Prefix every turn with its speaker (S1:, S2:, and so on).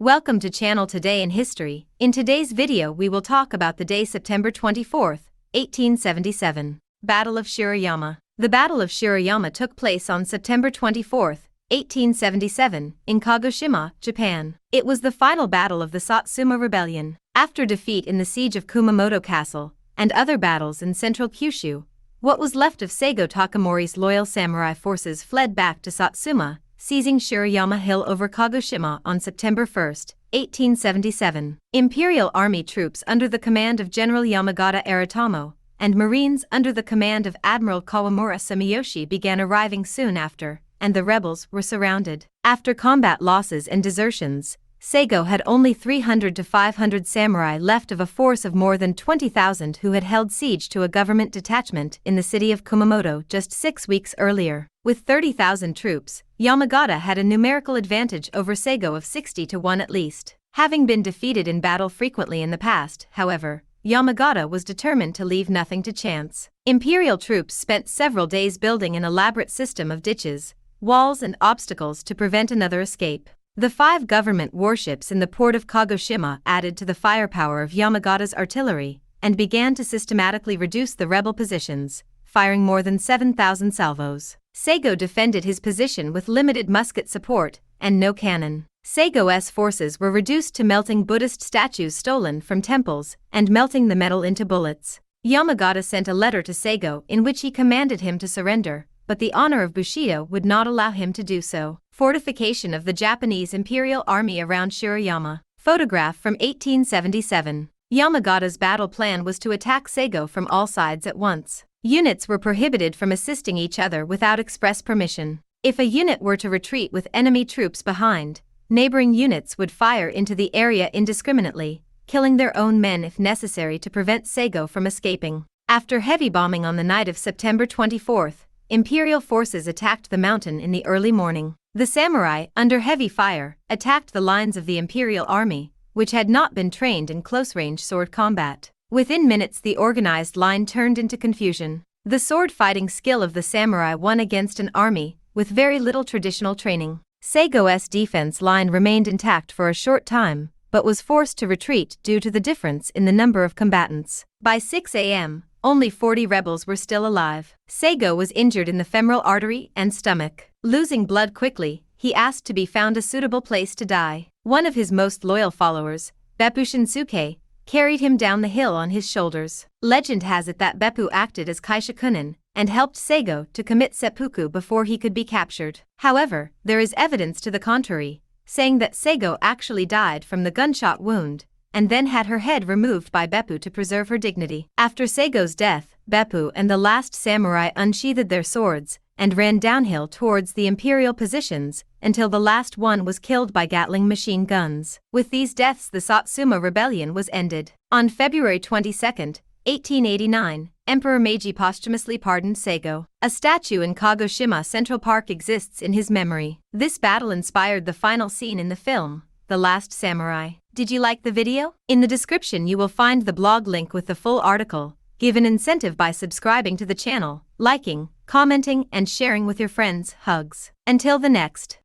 S1: Welcome to Channel Today in History. In today's video we will talk about the day September 24, 1877. Battle of Shiroyama. The Battle of Shiroyama took place on September 24, 1877, in Kagoshima, Japan. It was the final battle of the Satsuma Rebellion. After defeat in the siege of Kumamoto Castle, and other battles in central Kyushu, what was left of Seigo Takamori's loyal samurai forces fled back to Satsuma, seizing Shiroyama Hill over Kagoshima on September 1, 1877. Imperial Army troops under the command of General Yamagata Aratamo, and Marines under the command of Admiral Kawamura Sumiyoshi began arriving soon after, and the rebels were surrounded. After combat losses and desertions, Seigo had only 300 to 500 samurai left of a force of more than 20,000 who had held siege to a government detachment in the city of Kumamoto just 6 weeks earlier. With 30,000 troops, Yamagata had a numerical advantage over Seigo of 60 to 1 at least. Having been defeated in battle frequently in the past, however, Yamagata was determined to leave nothing to chance. Imperial troops spent several days building an elaborate system of ditches, walls and obstacles to prevent another escape. The 5 government warships in the port of Kagoshima added to the firepower of Yamagata's artillery, and began to systematically reduce the rebel positions, firing more than 7,000 salvos. Seigo defended his position with limited musket support and no cannon. Seigo's forces were reduced to melting Buddhist statues stolen from temples and melting the metal into bullets. Yamagata sent a letter to Seigo in which he commanded him to surrender, but the honor of Bushido would not allow him to do so. Fortification of the Japanese Imperial Army around Shiroyama. Photograph from 1877. Yamagata's battle plan was to attack Seigo from all sides at once. Units were prohibited from assisting each other without express permission. If a unit were to retreat with enemy troops behind, neighboring units would fire into the area indiscriminately, killing their own men if necessary to prevent Seigo from escaping. After heavy bombing on the night of September 24, Imperial forces attacked the mountain in the early morning. The samurai, under heavy fire, attacked the lines of the Imperial Army, which had not been trained in close-range sword combat. Within minutes the organized line turned into confusion. The sword-fighting skill of the samurai won against an army with very little traditional training. Seigo's defense line remained intact for a short time, but was forced to retreat due to the difference in the number of combatants. By 6 a.m., only 40 rebels were still alive. Seigo was injured in the femoral artery and stomach. Losing blood quickly, he asked to be found a suitable place to die. One of his most loyal followers, Beppu Shinsuke, carried him down the hill on his shoulders. Legend has it that Beppu acted as kaishakunin and helped Seigo to commit seppuku before he could be captured. However, there is evidence to the contrary, saying that Seigo actually died from the gunshot wound, and then had her head removed by Beppu to preserve her dignity. After Seigo's death, Beppu and the last samurai unsheathed their swords and ran downhill towards the imperial positions until the last one was killed by Gatling machine guns. With these deaths the Satsuma Rebellion was ended. On February 22, 1889, Emperor Meiji posthumously pardoned Seigo. A statue in Kagoshima Central Park exists in his memory. This battle inspired the final scene in the film, The Last Samurai. Did you like the video? In the description you will find the blog link with the full article. Give an incentive by subscribing to the channel, liking, commenting and sharing with your friends. Hugs. Until the next.